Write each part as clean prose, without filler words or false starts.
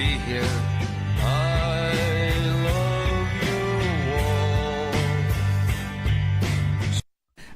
here. I love you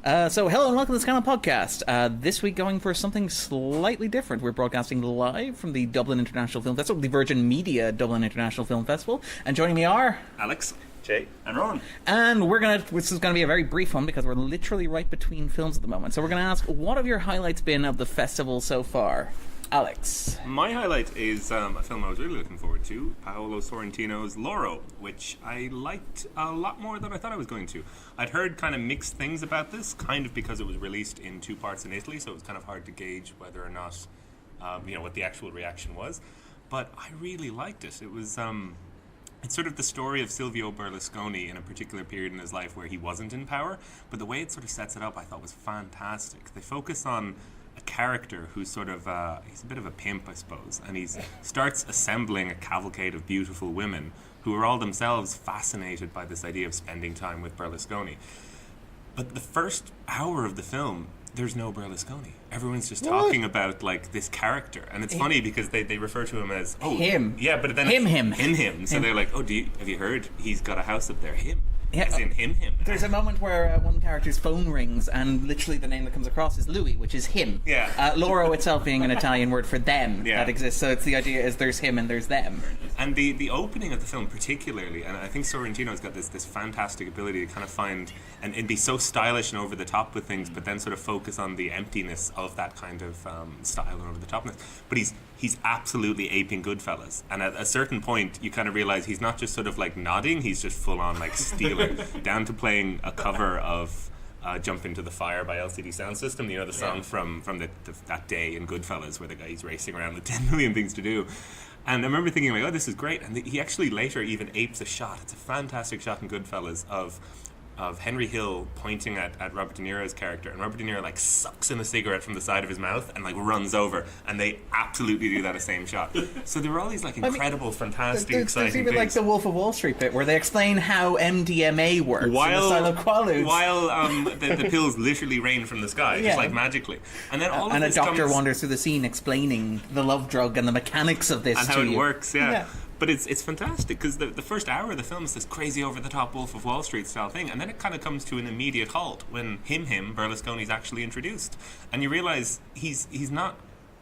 all. So hello and welcome to the Scannain Podcast. This week going for something slightly different. We're broadcasting live from the Dublin International Film Festival, the Virgin Media Dublin International Film Festival. And joining me are... Alex, Jay, and Ronan. And this is going to be a very brief one because we're literally right between films at the moment. So we're going to ask, what have your highlights been of the festival so far? Alex. My highlight is a film I was really looking forward to, Paolo Sorrentino's Loro, which I liked a lot more than I thought I was going to. I'd heard kind of mixed things about this, kind of because it was released in two parts in Italy, so it was kind of hard to gauge whether or not, what the actual reaction was. But I really liked it. It was... It's sort of the story of Silvio Berlusconi in a particular period in his life where he wasn't in power, but the way it sort of sets it up I thought was fantastic. They focus on a character who's sort of, he's a bit of a pimp, I suppose, and he starts assembling a cavalcade of beautiful women who are all themselves fascinated by this idea of spending time with Berlusconi. But the first hour of the film, there's no Berlusconi. Everyone's just talking about like this character, and it's funny because they refer to him as him. Yeah, but then him. So they're like, oh, have you heard? He's got a house up there. Him. Yeah, as in him. There's a moment where one character's phone rings, and literally the name that comes across is Louis, which is him. Yeah. Loro itself being an Italian word for them that exists. So it's the idea is there's him and there's them. And the opening of the film particularly, and I think Sorrentino's got this fantastic ability to kind of find and be so stylish and over the top with things, but then sort of focus on the emptiness of that kind of style and over the topness. But he's absolutely aping Goodfellas, and at a certain point you kind of realize he's not just sort of like nodding, he's just full on like stealing, down to playing a cover of Jump Into the Fire by LCD Sound System, the song from that day in Goodfellas where the guy's racing around with 10 million things to do. And I remember thinking like, oh, this is great, and he actually later even apes a shot. It's a fantastic shot in Goodfellas of Henry Hill pointing at Robert De Niro's character, and Robert De Niro like sucks in a cigarette from the side of his mouth and like runs over, and they absolutely do that same shot. So there were all these like incredible, fantastic, exciting there's even things. like the Wolf of Wall Street bit where they explain how MDMA works in the style of Quaaludes. While the pills literally rain from the sky, just like magically. And then all of a this doctor comes, wanders through the scene explaining the love drug and the mechanics of this and to how it you. works, yeah. But it's fantastic because the first hour of the film is this crazy over-the-top Wolf of Wall Street style thing, and then it kind of comes to an immediate halt when Berlusconi's actually introduced, and you realise he's not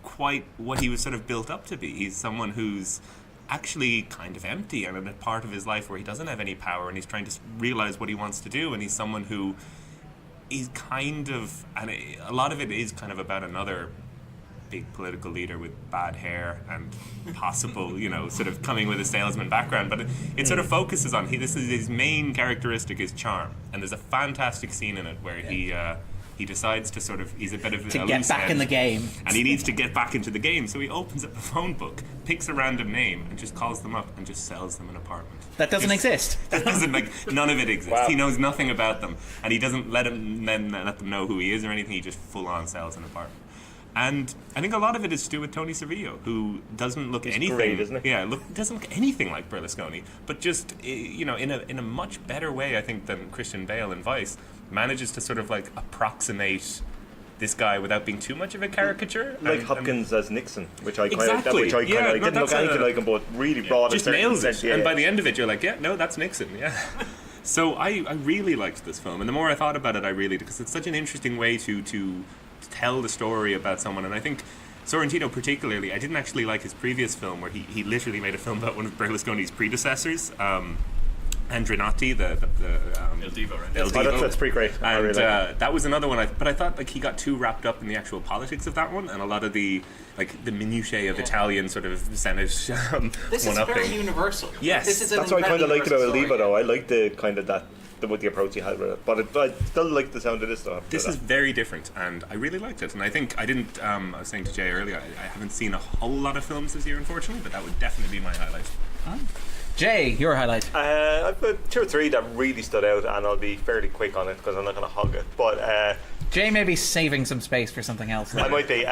quite what he was sort of built up to be. He's someone who's actually kind of empty and in a part of his life where he doesn't have any power, and he's trying to realise what he wants to do, and he's someone who is kind of, and a lot of it is kind of about another big political leader with bad hair and possible, sort of coming with a salesman background, but it sort of focuses on this is his main characteristic is charm, and there's a fantastic scene in it where he decides to sort of, he's a bit of to get back in the game, and he needs to get back into the game, so he opens up a phone book, picks a random name, and just calls them up and just sells them an apartment. That doesn't exist. That doesn't, none of it exists. Wow. He knows nothing about them, and he doesn't let them know who he is or anything. He just full on sells an apartment. And I think a lot of it is to do with Tony Servillo, who doesn't look anything. Great, isn't he? Yeah, doesn't look anything like Berlusconi, but just in a much better way, I think, than Christian Bale in Vice, manages to sort of like approximate this guy without being too much of a caricature. Like Hopkins as Nixon, which I kind of Exactly. didn't look anything like him, but really broad. Just nails it. And by the end of it, you're like, yeah, no, that's Nixon. Yeah. So I really liked this film, and the more I thought about it, because it's such an interesting way to tell the story about someone. And I think Sorrentino particularly, I didn't actually like his previous film where he literally made a film about one of Berlusconi's predecessors, Andrinotti, the Il Divo, right? Il Divo. That's pretty great. And that was another one, but I thought like he got too wrapped up in the actual politics of that one, and a lot of the minutiae of Italian sort of Senate This is very universal. Yes. That's what I kind of liked about Il Divo, though. I like the kind of that with the approach he had with it, but I still like the sound of this stuff. This is very different, and I really liked it. And I think I was saying to Jay earlier, I haven't seen a whole lot of films this year, unfortunately, but that would definitely be my highlight. Jay, your highlight. I've got 2 or 3 that really stood out, and I'll be fairly quick on it because I'm not going to hog it. But Jay may be saving some space for something else. I might be.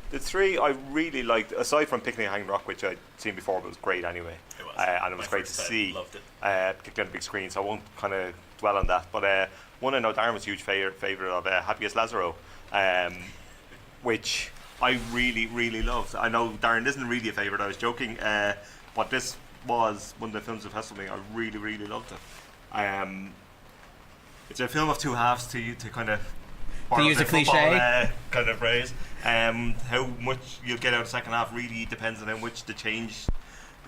The 3 I really liked, aside from Picnic at Hanging Rock, which I'd seen before, but it was great anyway. It was. And it was great to see. Loved it. Particularly on the big screen, so I won't kind of dwell on that. But one I know Darren was a huge favourite of, Happiest Lazzaro, which I really, really loved. I know Darren isn't really a favourite, I was joking, but this was one of the films of festival. I really, really loved it. It's a film of two halves to kind of use a cliche kind of phrase. How much you'll get out of the second half really depends on how much the change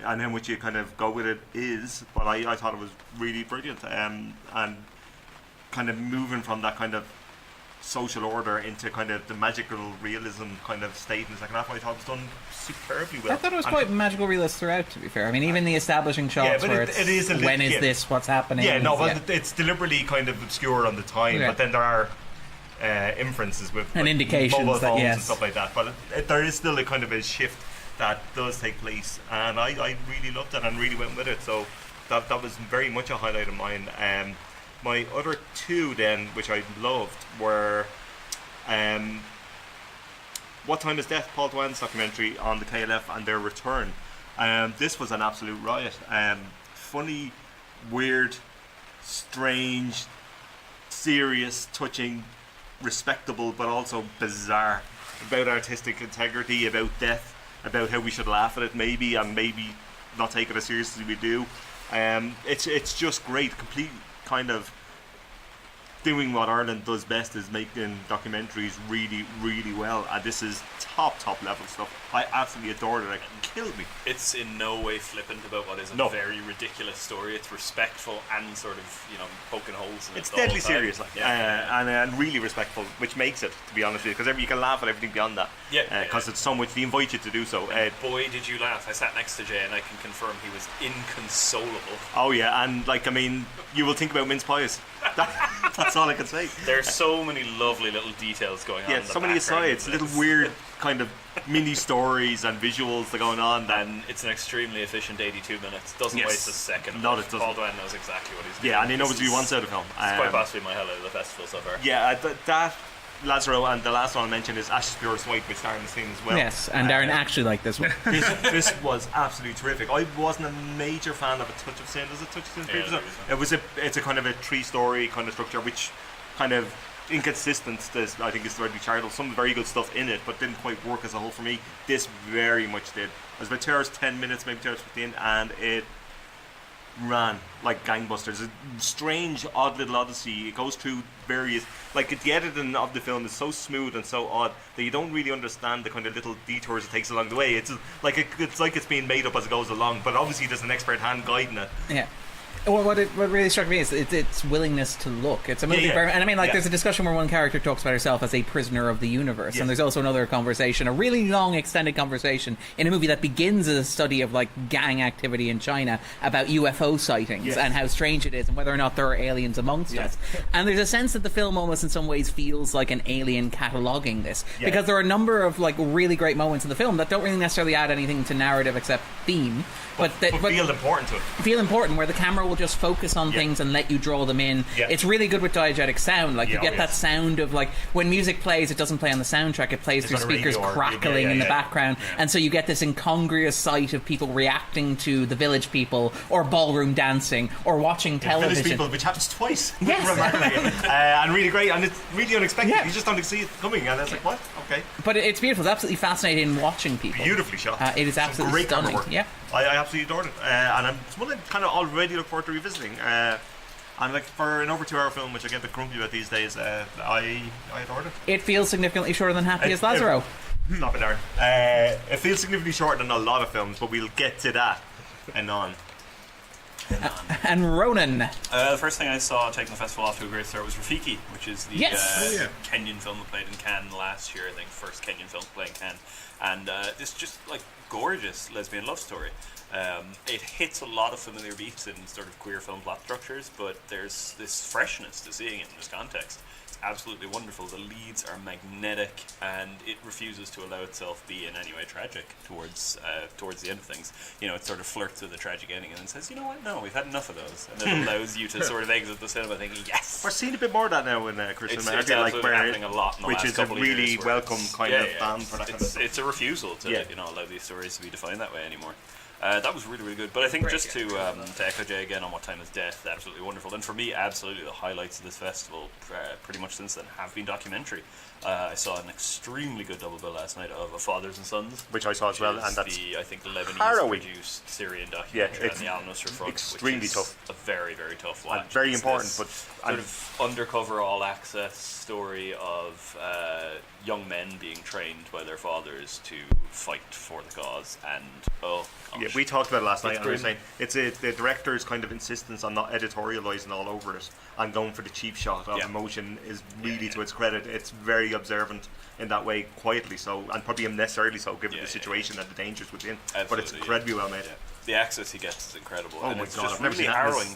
and how much you kind of go with it is. But I thought it was really brilliant, and kind of moving from that kind of social order into kind of the magical realism kind of state in the second half. I thought it was done superbly well. I thought it was quite magical realist throughout, to be fair. I mean, even the establishing shots where it is when is this, what's happening? Yeah, no, but it's deliberately kind of obscure on the time, but then there are inferences with and indications mobile phones and stuff like that. But there is still a kind of a shift that does take place, and I really loved it and really went with it. So that was very much a highlight of mine. My other two then, which I loved, were What Time Is Death, Paul Dwan's documentary on the KLF and their return. This was an absolute riot. Funny, weird, strange, serious, touching, respectable, but also bizarre, about artistic integrity, about death, about how we should laugh at it maybe, and maybe not take it as seriously as we do. It's just great, complete kind of doing what Ireland does best, is making documentaries really, really well, and this is top level stuff. I absolutely adored it. It killed me. It's in no way flippant about what is a very ridiculous story. It's respectful and sort of, poking holes in it. It's deadly serious, and really respectful, which makes it, to be honest with you, because you can laugh at everything beyond that. Because it's so much. They invite you to do so. Boy, did you laugh! I sat next to Jay, and I can confirm he was inconsolable. Oh yeah, and you will think about mince pies. That's all I can say. There are so many lovely little details going on. Yeah, so many asides, little weird kind of mini stories and visuals that are going on. And it's an extremely efficient 82 minutes. Doesn't waste a second. No, it doesn't. Paul Dwan knows exactly what he's doing. Yeah, and he knows what he wants out of film. It's quite possibly my highlight of the festival so far. Yeah, that Lazzaro, and the last one I mentioned is Purest White, which Darren has seen as well. Yes, and Darren actually liked this one. This was absolutely terrific. I wasn't a major fan of A Touch of Sin. Does A Touch of Sin? It's a kind of a 3-story kind of structure, which kind of inconsistent. I think is the right title. Some very good stuff in it, but didn't quite work as a whole for me. This very much did. It was about 2 hours 10 minutes, maybe 2 hours 15, and it ran like gangbusters. A strange, odd little odyssey. It goes through various, the editing of the film is so smooth and so odd that you don't really understand the kind of little detours it takes along the way. It's like it's being made up as it goes along, but obviously there's an expert hand guiding it. Yeah. Well, what really struck me is its willingness to look. It's a movie, and I mean, there's a discussion where one character talks about herself as a prisoner of the universe, and there's also another conversation, a really long, extended conversation in a movie that begins as a study of gang activity in China about UFO sightings and how strange it is, and whether or not there are aliens amongst us. And there's a sense that the film almost, in some ways, feels like an alien cataloguing this, because there are a number of really great moments in the film that don't really necessarily add anything to narrative except theme, but feel important to it. Feel important, where the camera will just focus on things and let you draw them in. It's really good with diegetic sound. You get that sound of when music plays, it doesn't play on the soundtrack, it plays through speakers crackling in the background, and so you get this incongruous sight of people reacting to the village people, or ballroom dancing, or watching television. Village people, which happens twice. Yes. And really great, and it's really unexpected. You just don't see it coming, and it's like, what? Okay. But it's beautiful. It's absolutely fascinating watching people. Beautifully shot. It is absolutely great stunning. Work. Yeah. I absolutely adored it, and it's one I kind of already look forward to revisiting. And for an over 2 hour film, which I get a bit grumpy about these days, I adored it. It feels significantly shorter than Happy as Lazzaro. Stop it, Darren. It feels significantly shorter than a lot of films, but we'll get to that anon. And Ronan. The first thing I saw taking the festival off to a great start was Rafiki, which is the Kenyan film that played in Cannes last year. I think first Kenyan film to play in Cannes, and it's just gorgeous lesbian love story. It hits a lot of familiar beats in sort of queer film plot structures, but there's this freshness to seeing it in this context. It's absolutely wonderful. The leads are magnetic, and it refuses to allow itself be in any way tragic towards the end of things. It sort of flirts with a tragic ending and then says, you know what, no, we've had enough of those, and it allows you to sort of exit the cinema thinking, yes. We're seeing a bit more of that now in Christian America, happening a lot in the which last is a really years, welcome kind of band for that kind of stuff. It's a refusal to allow these stories to be defined that way anymore. That was really, really good. But I think just to echo Jay again on What Time Is Death, absolutely wonderful. And for me, absolutely the highlights of this festival, pretty much since then, have been documentary. I saw an extremely good double bill last night of A Fathers and Sons, which I saw as well, and that's I think the Lebanese-produced Syrian documentary on the Al Nusra front, extremely which is tough, a very, very tough watch. And very important, but sort of undercover, all-access story of young men being trained by their fathers to fight for the cause, and yeah, we talked about it last night, and we were saying it's the director's kind of insistence on not editorializing all over it and going for the cheap shot of emotion is really to its credit. It's very observant in that way, quietly so, and probably unnecessarily so, given the situation and the dangers within. Absolutely, but it's incredibly well made. The access he gets is incredible, oh and my it's God, just I've never really seen that. harrowing.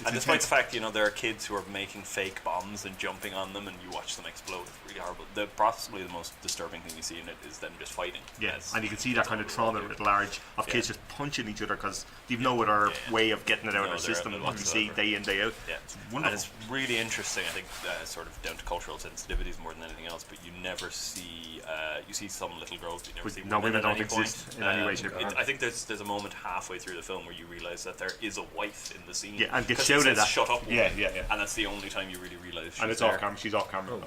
And despite the fact there are kids who are making fake bombs and jumping on them, and you watch them explode, it's really horrible. Possibly the most disturbing thing you see in it is them just fighting. Yes, and you can see that kind of trauma at large of kids just punching each other because they've no other way of getting it out of their system. What you see day in, day out. Yeah, it's wonderful. And it's really interesting. I think sort of down to cultural sensitivities more than anything else. But you never see you see some little girls, but you never see women don't point. exist in any way, shape, or form. I think there's a moment halfway through the film where you realise that there is a wife in the scene. Yeah, and gets shouted at. Shut up, woman. Yeah. And that's the only time you really realise. And it's off camera. She's off camera.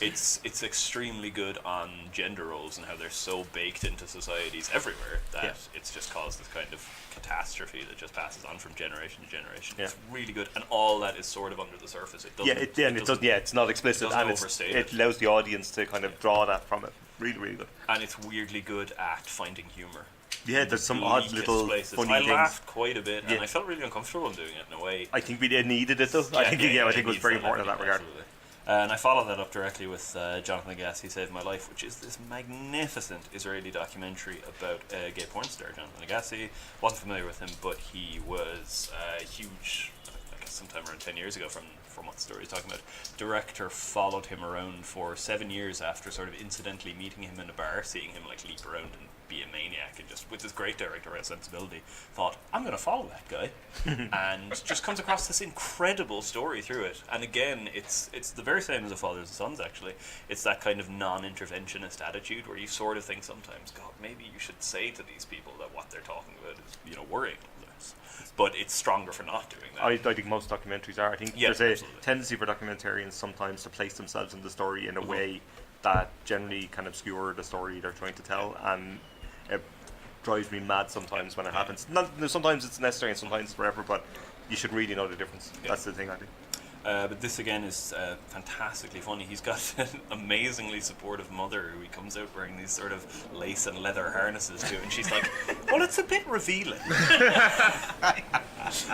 It's extremely good on gender roles and how they're so baked into societies everywhere that it's just caused this kind of catastrophe that just passes on from generation to generation. It's really good, and all that is sort of under the surface. It doesn't. It's not explicit, and it allows the audience to kind of draw that from it. Really, really good. And it's weirdly good at finding humour. Yeah, there's some odd little funny things. I laughed quite a bit, and I felt really uncomfortable in doing it in a way. I think we needed it though. I think it was very important in that regard. Absolutely. And I followed that up directly with Jonathan Agassi Saved My Life, which is this magnificent Israeli documentary about a gay porn star, Jonathan Agassi. Wasn't familiar with him, but he was huge, I guess sometime around 10 years ago from what the story is talking about. Director followed him around for 7 years after sort of incidentally meeting him in a bar, seeing him like leap around and be a maniac, and just with this great directorial sensibility thought, I'm going to follow that guy. And just comes across this incredible story through it. And again, it's the very same as A Fathers and Sons, actually. It's that kind of non-interventionist attitude where you sort of think sometimes, God, maybe you should say to these people that what they're talking about is worrying us. But it's stronger for not doing that. I think most documentaries are. I think there's a tendency for documentarians sometimes to place themselves in the story in a way that generally can obscure the story they're trying to tell, and it drives me mad sometimes when it happens. Sometimes it's necessary and sometimes it's forever, but you should really know the difference. That's the thing, I think. But this again is fantastically funny. He's got an amazingly supportive mother who he comes out wearing these sort of lace and leather harnesses to, and she's like, well, it's a bit revealing.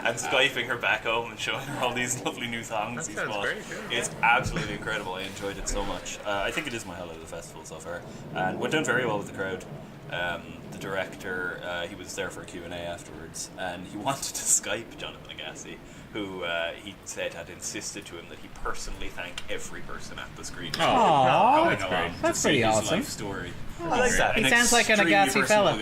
And Skyping her back home and showing her all these lovely new thongs he's bought. It's absolutely incredible. I enjoyed it so much. I think it is my highlight of the festival so far, and went down very well with the crowd. The director, he was there for a Q&A afterwards, and he wanted to Skype Jonathan Agassi, who he said had insisted to him that he personally thank every person at the screen. That's pretty awesome. Life story. I like that. He sounds like an Agassi fella.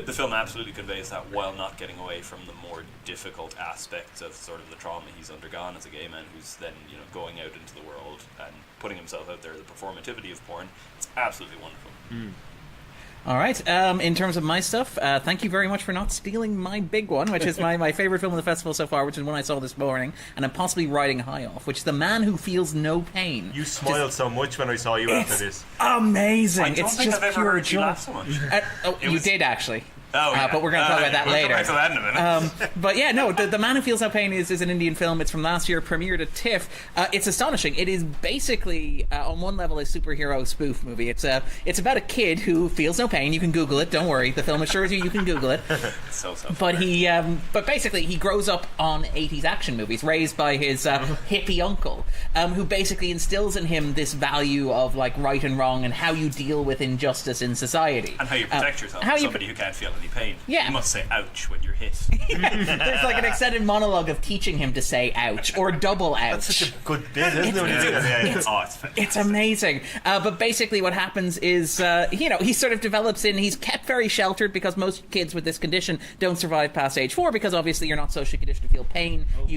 The film absolutely conveys that while not getting away from the more difficult aspects of sort of the trauma he's undergone as a gay man who's then going out into the world and putting himself out there, the performativity of porn. It's absolutely wonderful. All right. In terms of my stuff, thank you very much for not stealing my big one, which is my favorite film of the festival so far, which is one I saw this morning, and I'm possibly riding high off, which is The Man Who Feels No Pain. You smiled so much when I saw you after this. Amazing. I don't it's think just I've ever pure heard you joy. laugh so much. You did actually. Oh, yeah. But we're going to talk about that later. We'll come back to that in a minute. But yeah, no, the Man Who Feels No Pain is an Indian film. It's from last year, premiered at TIFF. It's astonishing. It is basically, on one level, a superhero spoof movie. It's about a kid who feels no pain. You can Google it. Don't worry. The film assures you can Google it. But basically, he grows up on 80s action movies, raised by his hippie uncle, who basically instills in him this value of like right and wrong and how you deal with injustice in society. And how you protect yourself from somebody who can't feel any pain. Yeah. You must say ouch when you're hit. There's like an extended monologue of teaching him to say ouch or double ouch. That's such a good bit, isn't it? It's amazing. But basically what happens is, he sort of develops he's kept very sheltered because most kids with this condition don't survive past age 4 because obviously you're not socially conditioned to feel pain. That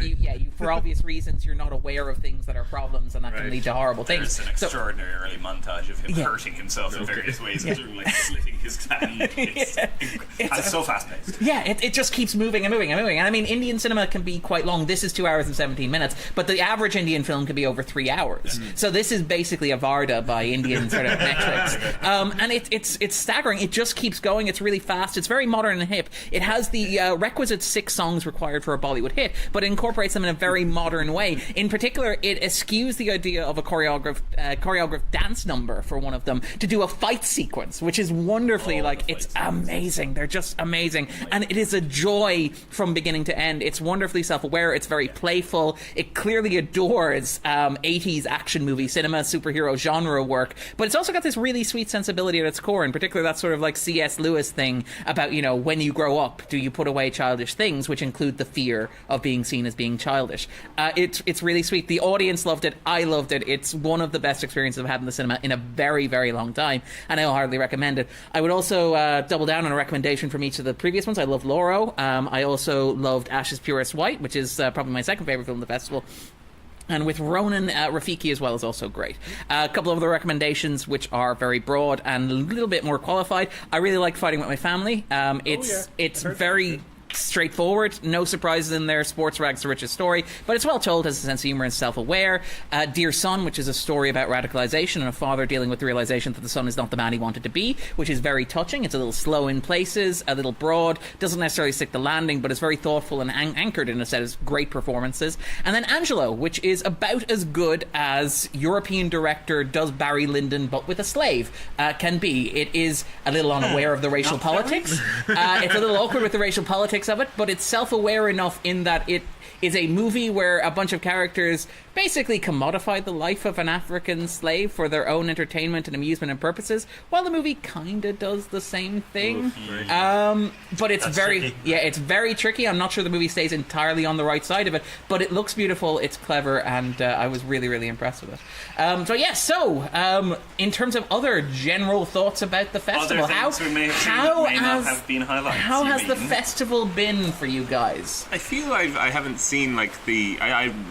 you for obvious reasons, you're not aware of things that are problems and that can lead to horrible things. There's an extraordinary early montage of him hurting himself in various ways, including like slitting his hand. It's so fast-paced. Yeah, it just keeps moving and moving and moving. And I mean, Indian cinema can be quite long. This is 2 hours and 17 minutes, but the average Indian film can be over 3 hours. So this is basically a Varda by Indian sort of metrics. And it's staggering. It just keeps going. It's really fast. It's very modern and hip. It has the requisite 6 songs required for a Bollywood hit, but it incorporates them in a very modern way. In particular, it eschews the idea of a choreographed dance number for one of them to do a fight sequence, which is wonderfully it's amazing. They're just amazing. And it is a joy from beginning to end. It's wonderfully self-aware. It's very playful. It clearly adores 80s action movie cinema, superhero genre work, but it's also got this really sweet sensibility at its core, in particular that sort of like C.S. Lewis thing about, when you grow up, do you put away childish things, which include the fear of being seen as being childish. It's really sweet. The audience loved it. I loved it. It's one of the best experiences I've had in the cinema in a very, very long time, and I'll hardly recommend it. I would also double down on a recommendation from each of the previous ones. I loved Loro. I also loved Ash's Purest White, which is probably my second favourite film of the festival. And with Ronan, Rafiki as well is also great. A couple of other recommendations which are very broad and a little bit more qualified. I really like Fighting With My Family. It's very straightforward, no surprises in there. Sports rags to riches story, but it's well told, has a sense of humor and self-aware. Dear Son, which is a story about radicalization and a father dealing with the realization that the son is not the man he wanted to be, which is very touching. It's a little slow in places, a little broad, doesn't necessarily stick the landing, but it's very thoughtful and anchored in a set of great performances. And then Angelo, which is about as good as European director does Barry Lyndon but with a slave can be. It is a little unaware of the racial politics. It's a little awkward with the racial politics of it, but it's self-aware enough in that it is a movie where a bunch of characters basically commodify the life of an African slave for their own entertainment and amusement and purposes, while the movie kind of does the same thing. But it's it's very tricky. I'm not sure the movie stays entirely on the right side of it, but it looks beautiful, it's clever, and I was really, really impressed with it. In terms of other general thoughts about the festival, how has the festival been for you guys? I feel I haven't seen I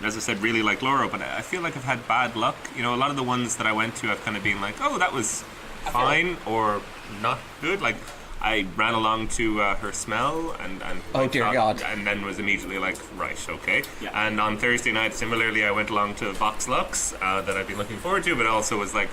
as I said, really like Loro, but I feel like I've had bad luck. A lot of the ones that I went to, I've kind of been like, oh, that was fine or not good. Like, I ran along to Her Smell and oh dear God, and then was immediately like, right, okay. Yeah. And on Thursday night, similarly, I went along to Vox Lux that I've been looking forward to, but also was like,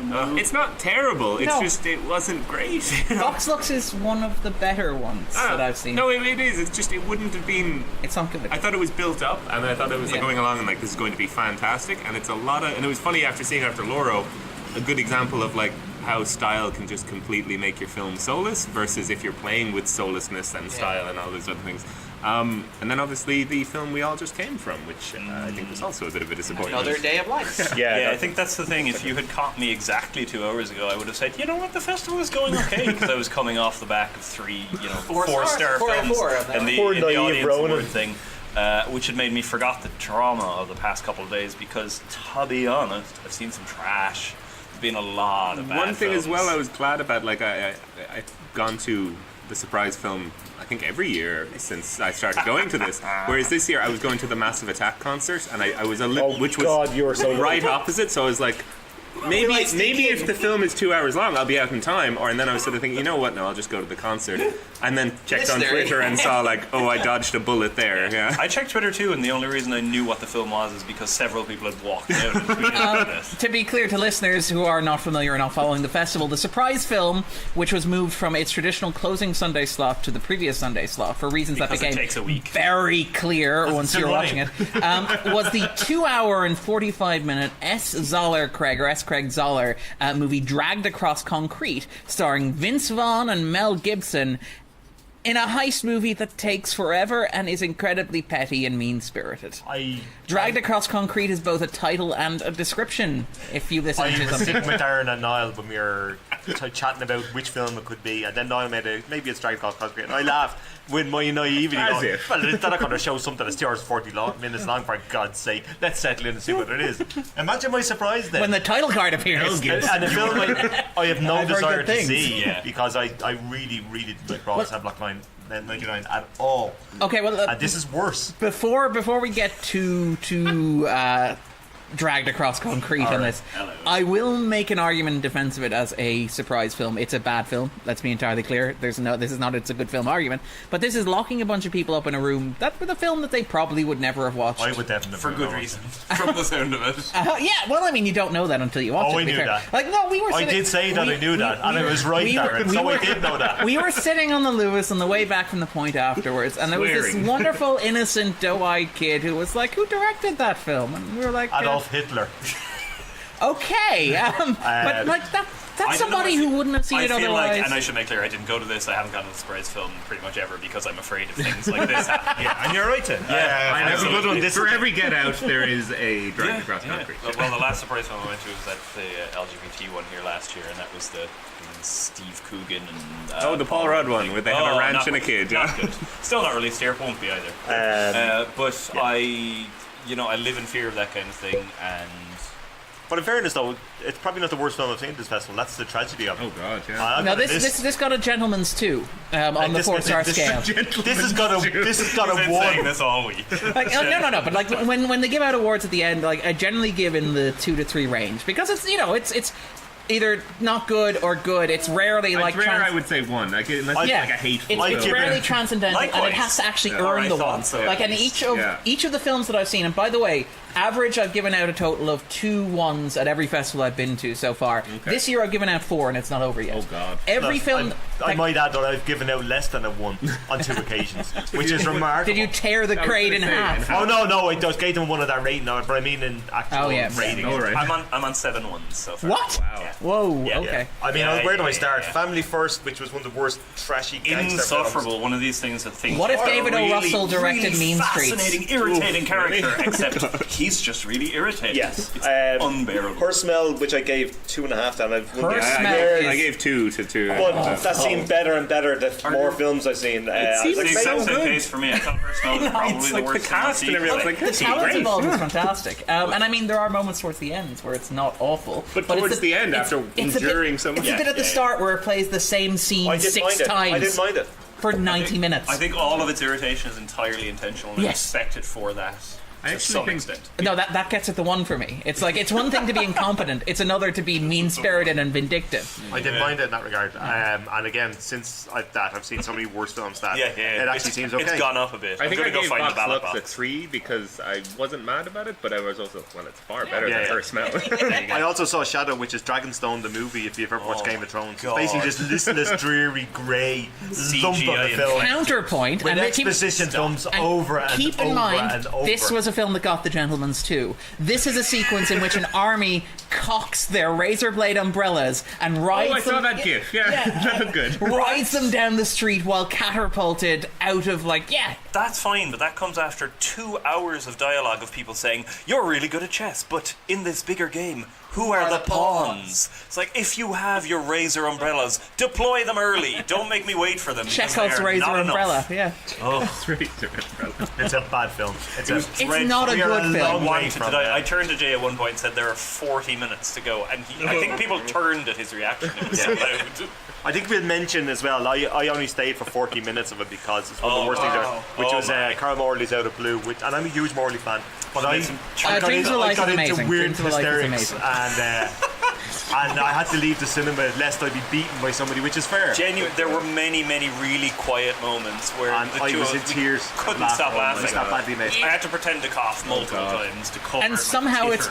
it's not terrible. It's just, it wasn't great. Vox Lux is one of the better ones that I've seen. No, it is. It's just, it wouldn't have been. It's not good. I thought it was built up, and I thought it was going along, and this is going to be fantastic. And it's a lot of. And it was funny after seeing Loro, a good example of how style can just completely make your film soulless versus if you're playing with soullessness and style and all those other things. And then obviously the film we all just came from, which I think was also a bit of a disappointment. Another Day of Life. I think that's the thing. If you had caught me exactly 2 hours ago, I would have said, you know what, the festival is going okay, because I was coming off the back of 3, 4-star films and the audience award thing, which had made me forgot the trauma of the past couple of days, because to be honest, I've seen some trash. There's been a lot of bad One thing films. as well I was glad about, I've gone to the surprise film I think every year since I started going to this. Whereas this year I was going to the Massive Attack concert, and I was which was you were so right opposite. So I was like, maybe if the film is 2 hours long, I'll be out in time. And then I was sort of thinking, you know what? No, I'll just go to the concert. And then checked on Twitter and saw I dodged a bullet there. Yeah. I checked Twitter too, and the only reason I knew what the film was is because several people had walked out and tweeted about it. To be clear to listeners who are not familiar or not following the festival, the surprise film, which was moved from its traditional closing Sunday slot to the previous Sunday slot for reasons because that became it takes a week. Very clear once you're watching it, was the 2 hour and 45 minute S. Craig Zoller movie Dragged Across Concrete, starring Vince Vaughn and Mel Gibson, in a heist movie that takes forever and is incredibly petty and mean-spirited. Dragged Across Concrete is both a title and a description, if you listen to something. I was sitting with Darren and Niall when we were chatting about which film it could be, and then Niall made maybe it's Dragon Ball Cosplay, and I laughed with my naivety. Going, well, they're not going to show something that's 2 hours 40 minutes long, for God's sake. Let's settle in and see what it is. Imagine my surprise then. When the title card appears. And the film I have no desire to see, because I really, really didn't like Broad Block 99 at all. Okay, well... and this is worse. Before we get too dragged across concrete on this, I will make an argument in defense of it as a surprise film. It's a bad film, let's be entirely clear. This is not it's a good film argument, but this is locking a bunch of people up in a room with a film that they probably would never have watched. I would definitely for good reason, from the sound of it. Yeah, well, I mean, you don't know that until you watch it. I knew that. Like, no, we were. I did say that I knew that, and I was right, Darren. So I did know that. We were sitting on the Lewis on the way back from the point afterwards, and there was this wonderful, innocent, doe-eyed kid who was like, "Who directed that film?" And we were like, Adolf Hitler. Okay, but like that's somebody who wouldn't have seen it otherwise. Like, and I should make clear, I didn't go to this. I haven't gone to the surprise film pretty much ever because I'm afraid of things like this happening. Yeah, and you're right, Tim. For every Get Out, there is a Dragon Across Concrete. Well, the last surprise film I went to was at the LGBT one here last year, and that was the Steve Coogan and the Paul Rudd one, where they have a ranch and a kid. Not good. Still not released here. Won't be either. But I live in fear of that kind of thing, and. But in fairness, though, it's probably not the worst film I've seen this festival. That's the tragedy of it. Oh God, yeah. No, this got a gentleman's 2 on the 4-star scale. This has got a 1. Saying this all week. Like, no. But like when they give out awards at the end, like I generally give in the 2 to 3 range because it's it's either not good or good. It's rarely like rare. I would say 1. Like unless it's like a hateful. It's rarely transcendental, and it has to actually earn the 1. So. Like, and each of the films that I've seen, and by the way, average I've given out a total of 2 1s at every festival I've been to so far. Okay. This year I've given out 4, and it's not over yet. Oh God! Every film. I might add that I've given out less than a 1 on 2 occasions, which is remarkable. Did you tear the crate in half? Oh no! I just gave them 1 of that rating, but I mean in actual rating. Oh, right. I'm on 7 1s so far. What? Wow. Yeah. Whoa. Yeah. Okay. I mean, where do I start? Family First, which was one of the worst trashy gangster Insufferable. films. One of these things that thinks. What if David O. Russell directed really Mean Streets? Fascinating, irritating character, except he's just really irritating. Yes, it's unbearable. Her Smell, which I gave 2.5, and I gave 2 to 2. But that seemed better and better the more films I've seen. It's the exact same case for me. I thought Her Smell was probably the worst. The cast and everything. The talent involved is fantastic, and I mean there are moments towards the end where it's not awful, but towards the end, after enduring so much, it's a bit at the start where it plays the same scene 6 times. I didn't mind it for 90 minutes. I think all of its irritation is entirely intentional, and I respect it for that. To some extent. No, that gets at the 1 for me. It's like, it's one thing to be incompetent, it's another to be mean-spirited and vindictive. I didn't mind it in that regard. And again, since I've seen so many worse films that it actually seems okay. It's gone up a bit. I think I gave find Vox Lux a 3 because I wasn't mad about it, but I was also, it's far better than Her Smell. I also saw Shadow, which is Dragonstone, the movie, if you've ever watched Game of Thrones. It's basically just listless, dreary, grey lump of a film. Counterpoint. With exposition dumps over and keep in mind, this was a film that got the Gentleman's 2. This is a sequence in which an army cocks their razor blade umbrellas and rides them. I saw that gif. Yeah. That looked good. Rides them down the street while catapulted out of That's fine, but that comes after 2 hours of dialogue of people saying, "You're really good at chess, but in this bigger game, who are the pawns?" It's like, if you have your razor umbrellas, deploy them early. Don't make me wait for them. Chekhov's razor umbrella. Yeah. It's a bad film. It's not a good film. I turned to Jay at one point and said there are 40 minutes to go, and I think people turned at his reaction. It was so loud. I think we'll mention as well, I only stayed for 40 minutes of it because it's one of the worst things ever, which was Carl Morley's Out of Blue, and I'm a huge Morley fan, but I got into weird hysterics, and I had to leave the cinema lest I be beaten by somebody, which is fair. There were many really quiet moments where I was in tears, couldn't stop laughing. I had to pretend to cough multiple times to cover. And somehow it's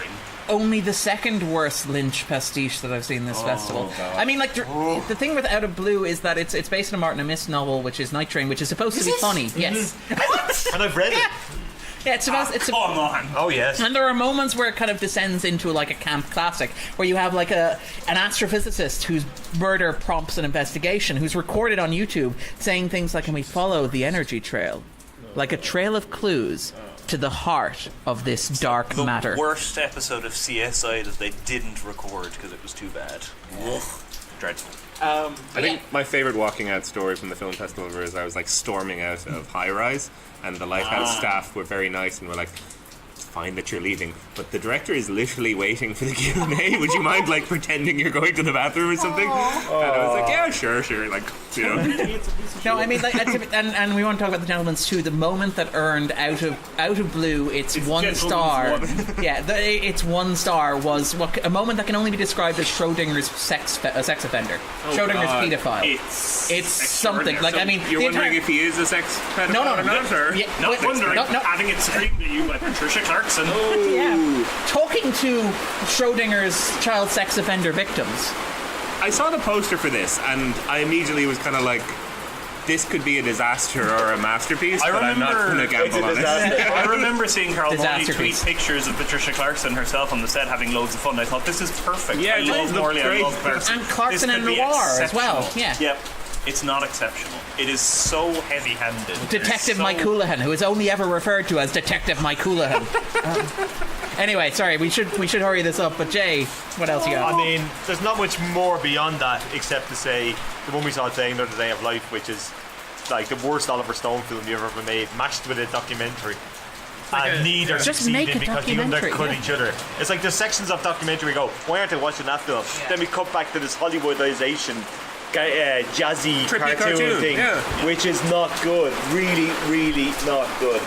only the second worst Lynch pastiche that I've seen this festival. God. I mean, the thing with Out of Blue is that it's based on a Martin Amis novel, which is Night Train, which is supposed to be funny. Yes. And I've read it. Yeah, it's come on. Oh yes. And there are moments where it kind of descends into like a camp classic, where you have like an astrophysicist whose murder prompts an investigation, who's recorded on YouTube saying things like, "And we follow the energy trail, like a trail of clues to the heart of this dark matter." The worst episode of CSI that they didn't record because it was too bad. dreadful. I think my favourite walking out story from the film festival was I was like storming out of High Rise, and the Lighthouse staff were very nice and were like, "It's fine that you're leaving, but the director is literally waiting for the Q&A. Would you mind like pretending you're going to the bathroom or something?" And I was like, "Yeah, sure, like, you know." No, I mean, like, and we want to talk about the gentleman's too. The moment that earned out of blue, it's 1 star. It's 1 star was a moment that can only be described as Schrodinger's sex offender. Schrodinger's pedophile. It's something like, I mean, You're wondering if he is a sex pedophile or not, or? Yeah, Not wondering. Having it screamed at you by Patricia Clarkson. Talking to Schrodinger's child sex offender victims. I saw the poster for this, and I immediately was kind of like, this could be a disaster or a masterpiece, but I'm not going to gamble on it. I remember seeing Carl Morley tweet piece. pictures of Patricia Clarkson herself on the set having loads of fun. I thought, this is perfect. Yeah, I love Morley, I love Clarkson. And Clarkson This and could be Noir as well. exceptional. Yeah. Yep. It's not exceptional. It is so heavy-handed. Detective So- Mike Houlihan, who is only ever referred to as Detective Mike Houlihan. Anyway, sorry, we should hurry this up. But Jay, what else you got? I mean, there's not much more beyond that except to say the one we saw today, Another Day of Life, which is like the worst Oliver Stone film you've ever made, matched with a documentary. And neither Just make succeeded a because they documentary, undercut yeah. each other. It's like there's sections of documentary go, why aren't they watching that film? Then we cut back to this Hollywoodization jazzy Trippy cartoon thing, which is not good. Really, really not good.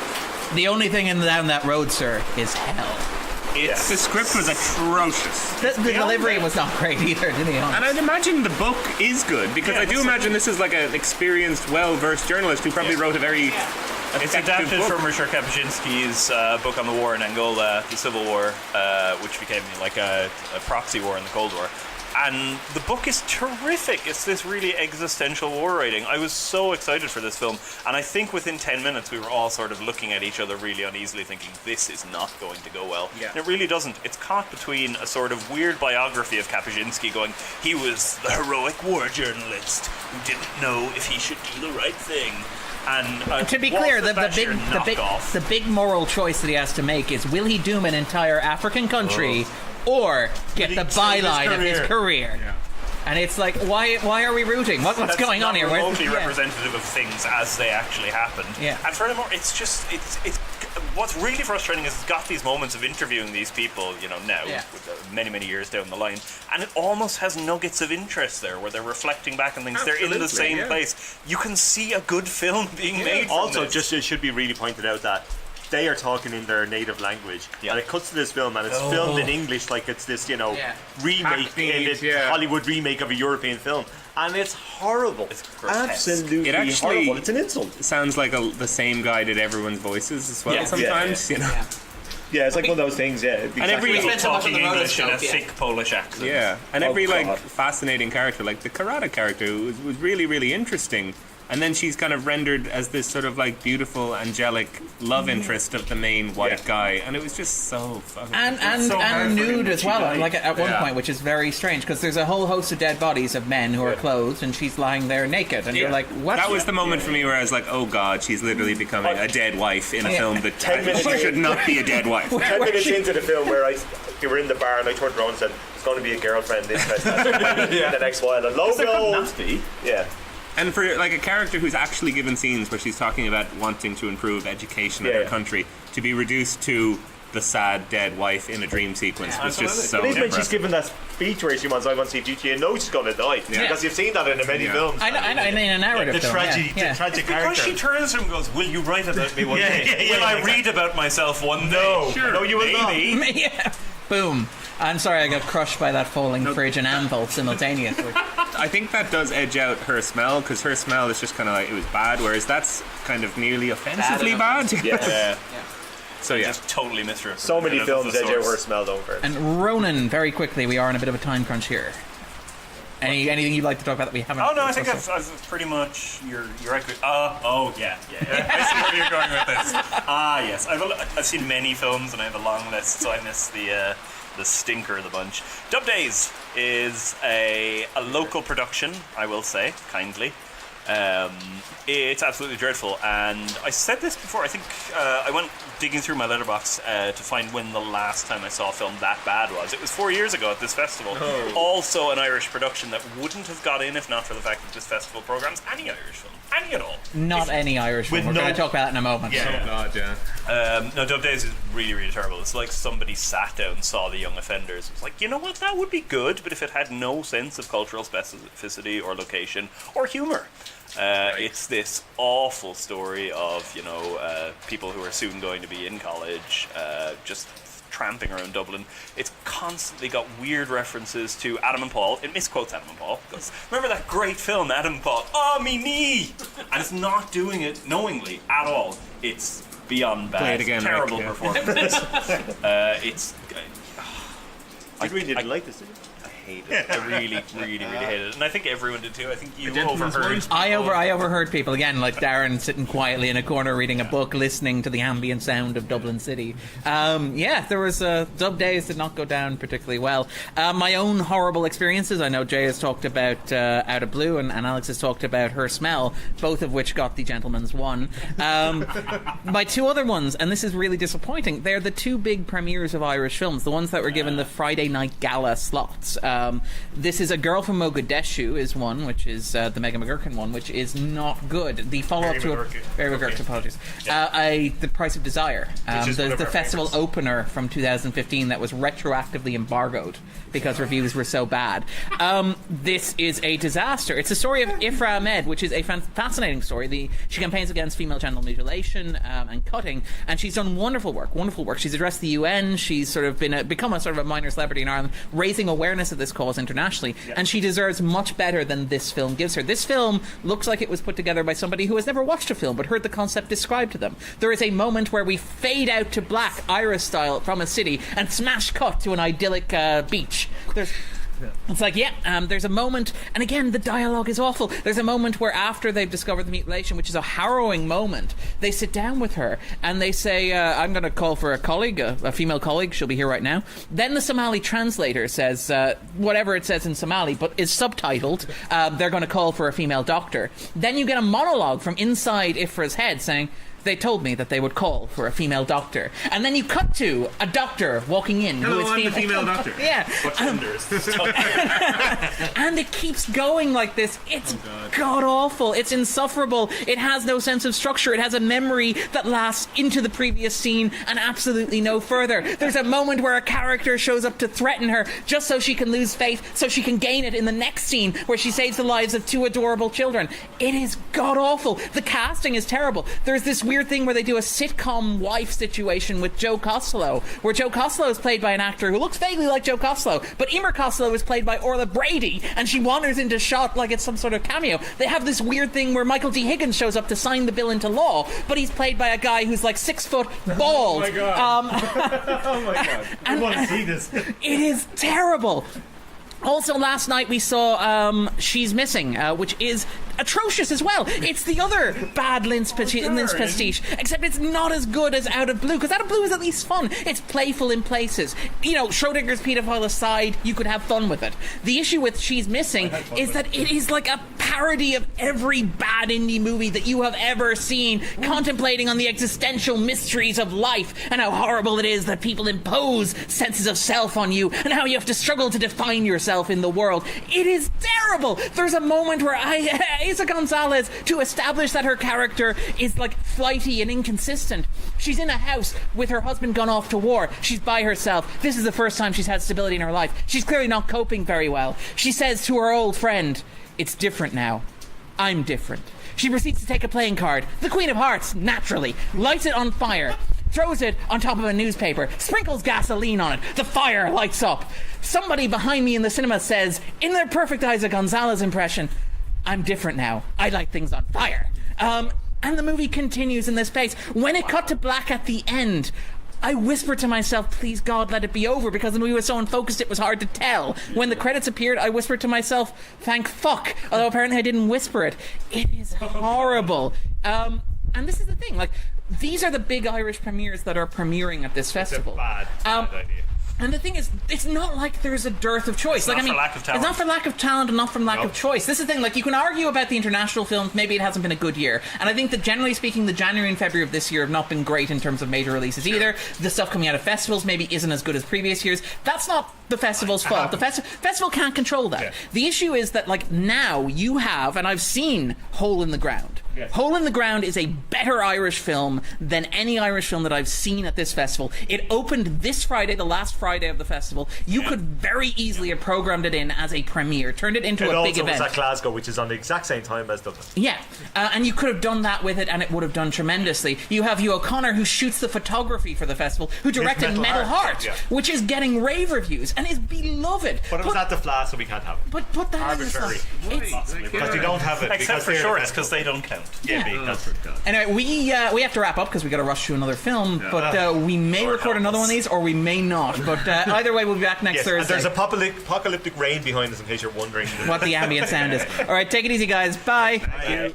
The only thing down that road, sir, is hell. The script was atrocious. The delivery was not great either, to be honest. And I'd imagine the book is good, because I do imagine this is like an experienced, well-versed journalist who probably wrote a very It's effective adapted book. from Ryszard Kapuscinski's book on the war in Angola, the Civil War, which became like a proxy war in the Cold War. And the book is terrific. It's this really existential war writing. I was so excited for this film, and I think within 10 minutes we were all sort of looking at each other really uneasily, thinking this is not going to go well. Yeah. And it really doesn't. It's caught between a sort of weird biography of Kapuscinski going, he was the heroic war journalist who didn't know if he should do the right thing. And to be clear, the big moral choice that he has to make is: will he doom an entire African country, or get the byline of his career? Yeah. And it's like, why are we rooting? What's going on here? Remotely representative of things as they actually happened. Yeah. And furthermore, it's what's really frustrating is it's got these moments of interviewing these people, now, with many years down the line, and it almost has nuggets of interest there where they're reflecting back on things. Absolutely, they're in the same place. You can see a good film being made. From Also, this. it should be really pointed out that they are talking in their native language, and it cuts to this film, and it's filmed in English like it's this, remake, Hollywood remake of a European film, and it's horrible. It's grotesque. Absolutely It actually horrible. It's an insult. Sounds like the same guy did everyone's voices as well. Yeah. Sometimes, Yeah, it's like one of those things. Yeah, exactly. And every People spent so much on talking the roller English in a scope, thick Polish accent. Yeah, and every God. fascinating character, like the Karada character, was really, really interesting. And then she's kind of rendered as this sort of like beautiful, angelic love interest of the main white guy, and it was just so fucking and nude as well. Like at one point, which is very strange because there's a whole host of dead bodies of men who are clothed, and she's lying there naked, and you're like, what? That was the moment for me where I was like, oh god, she's literally becoming a dead wife in a film that 10 minutes she should not be a dead wife. 10 minutes into the film where we were in the bar and I turned around and said, "It's going to be a girlfriend interested in the next while." And lo and behold, And for like a character who's actually given scenes where she's talking about wanting to improve education in her country, to be reduced to the sad dead wife in a dream sequence was just so At least when impressive. she's given that speech where she wants, "I want to see GTA," you know she's going to die because you've seen that in many films. I know, in a narrative The film. tragic Because character. she turns to him and goes, "Will you write about me one day? Will I read about myself one day?" No. Sure, No, you will not. maybe. Yeah. Boom. I'm sorry, I got crushed by that falling fridge and anvil simultaneously. I think that does edge out her smell, because her smell is just kind of like, it was bad, whereas that's kind of nearly offensively bad. Yeah. So yeah. Just totally misrepresented. So many of films the edge out source. her smell over. And Ronan, very quickly, we are on a bit of a time crunch here. Anything you'd like to talk about that we haven't? Oh no, I think discussed? I've pretty much you're accurate. Yeah. I see where you're going with this. Yes, I've seen many films and I have a long list, so I missed the stinker of the bunch. Daze is a local production, I will say kindly, It's absolutely dreadful, and I said this before. I think I went digging through my letterbox to find when the last time I saw a film that bad was. It was 4 years ago at this festival. Oh. Also an Irish production that wouldn't have got in if not for the fact that this festival programs any Irish film. Any at all. Not any Irish film. We're going to talk about that in a moment. Yeah. Oh God, yeah. No, Daze is really, really terrible. It's like somebody sat down, saw The Young Offenders, was like, you know what, that would be good, but if it had no sense of cultural specificity or location or humour. It's this awful story of, people who are soon going to be in college, just tramping around Dublin. It's constantly got weird references to Adam and Paul. It misquotes Adam and Paul. It goes, remember that great film, Adam and Paul? Oh, me knee! And it's not doing it knowingly at all. It's beyond bad. Play it again, terrible Rick, yeah. performance. I really didn't like this, did you? I hate it. I really, really, really hate it. And I think everyone did too. I think you overheard. I overheard people, again, like Darren sitting quietly in a corner reading a book, listening to the ambient sound of Dublin City. There was Dub Days did not go down particularly well. My own horrible experiences, I know Jay has talked about Out of Blue and Alex has talked about Her Smell, both of which got the gentleman's one. My two other ones, and this is really disappointing, they're the two big premieres of Irish films, the ones that were given the Friday night gala slots. This is A Girl from Mogadishu is one, which is the Mega McGurkin one, which is not good. The follow-up to Very McGurkin, apologies. The Price of Desire, the festival opener from 2015 that was retroactively embargoed because reviews were so bad. This is a disaster. It's the story of Ephraim Ed, which is a fascinating story. She campaigns against female genital mutilation and cutting, and she's done wonderful work. She's addressed the UN. She's sort of become a sort of a minor celebrity in Ireland, raising awareness of this cause internationally, and she deserves much better than this film gives her. This film looks like it was put together by somebody who has never watched a film but heard the concept described to them. There is a moment where we fade out to black, Irish style, from a city and smash cut to an idyllic beach. It's like, there's a moment, and again, the dialogue is awful. There's a moment where after they've discovered the mutilation, which is a harrowing moment, they sit down with her and they say, I'm going to call for a colleague, a female colleague, she'll be here right now. Then the Somali translator says, whatever it says in Somali, but is subtitled, they're going to call for a female doctor. Then you get a monologue from inside Ifra's head saying, they told me that they would call for a female doctor. And then you cut to a doctor walking in. Hello, who is I'm the female doctor. Yeah. And it keeps going like this. It's god-awful. It's insufferable. It has no sense of structure. It has a memory that lasts into the previous scene and absolutely no further. There's a moment where a character shows up to threaten her just so she can lose faith, so she can gain it in the next scene where she saves the lives of two adorable children. It is god-awful. The casting is terrible. There's this weird thing where they do a sitcom wife situation with Joe Costello, where Joe Costello is played by an actor who looks vaguely like Joe Costello, but Emer Costello is played by Orla Brady, and she wanders into shot like it's some sort of cameo. They have this weird thing where Michael D. Higgins shows up to sign the bill into law, but he's played by a guy who's like 6 foot, bald. Oh my god. Oh my god. I want to see this. It is terrible. Also, last night we saw She's Missing, which is atrocious as well. It's the other bad Lynch Prestige, except it's not as good as Out of Blue, because Out of Blue is at least fun. It's playful in places. Schrodinger's paedophile aside, you could have fun with it. The issue with She's Missing is that it is like a parody of every bad indie movie that you have ever seen, contemplating on the existential mysteries of life and how horrible it is that people impose senses of self on you and how you have to struggle to define yourself in the world. It is terrible. There's a moment where Isa Gonzalez, to establish that her character is like flighty and inconsistent, she's in a house with her husband gone off to war. She's by herself. This is the first time she's had stability in her life. She's clearly not coping very well. She says to her old friend, "It's different now. I'm different." She proceeds to take a playing card, the Queen of Hearts, naturally, lights it on fire, throws it on top of a newspaper, sprinkles gasoline on it. The fire lights up. Somebody behind me in the cinema says, in their perfect Isa Gonzalez impression, "I'm different now. I light things on fire." And the movie continues in this pace. When it cut to black at the end, I whispered to myself, please God, let it be over, because the movie was so unfocused it was hard to tell. When the credits appeared, I whispered to myself, thank fuck, although apparently I didn't whisper it. It is horrible. And this is the thing, like, these are the big Irish premieres that are premiering at this festival. It's a bad idea. And the thing is, it's not like there's a dearth of choice. It's not for lack of talent. It's not for lack of talent and not from lack of choice. This is the thing, like, you can argue about the international films, maybe it hasn't been a good year. And I think that generally speaking, the January and February of this year have not been great in terms of major releases either. The stuff coming out of festivals maybe isn't as good as previous years. That's not the festival's fault. The festival can't control that. Yeah. The issue is that, like, now you have, and I've seen Hole in the Ground. Yes. Hole in the Ground is a better Irish film than any Irish film that I've seen at this festival. It opened this Friday, the last Friday of the festival. You could very easily have programmed it in as a premiere, turned it into a big event. It also was at Glasgow, which is on the exact same time as Dublin. Yeah, and you could have done that with it, and it would have done tremendously. You have Hugh O'Connor, who shoots the photography for the festival, who directed Metal Heart, which is getting rave reviews and is beloved. But it was at the Flat, so we can't have it. But put that arbitrary. Because we don't have it. Except for shorts, because they don't count. Anyway, we have to wrap up because we got to rush to another film. Yeah. But we may record another one of these, or we may not. But either way, we'll be back next Thursday. And there's apocalyptic rain behind us, in case you're wondering what the ambient sound is. All right, take it easy, guys. Bye. Bye.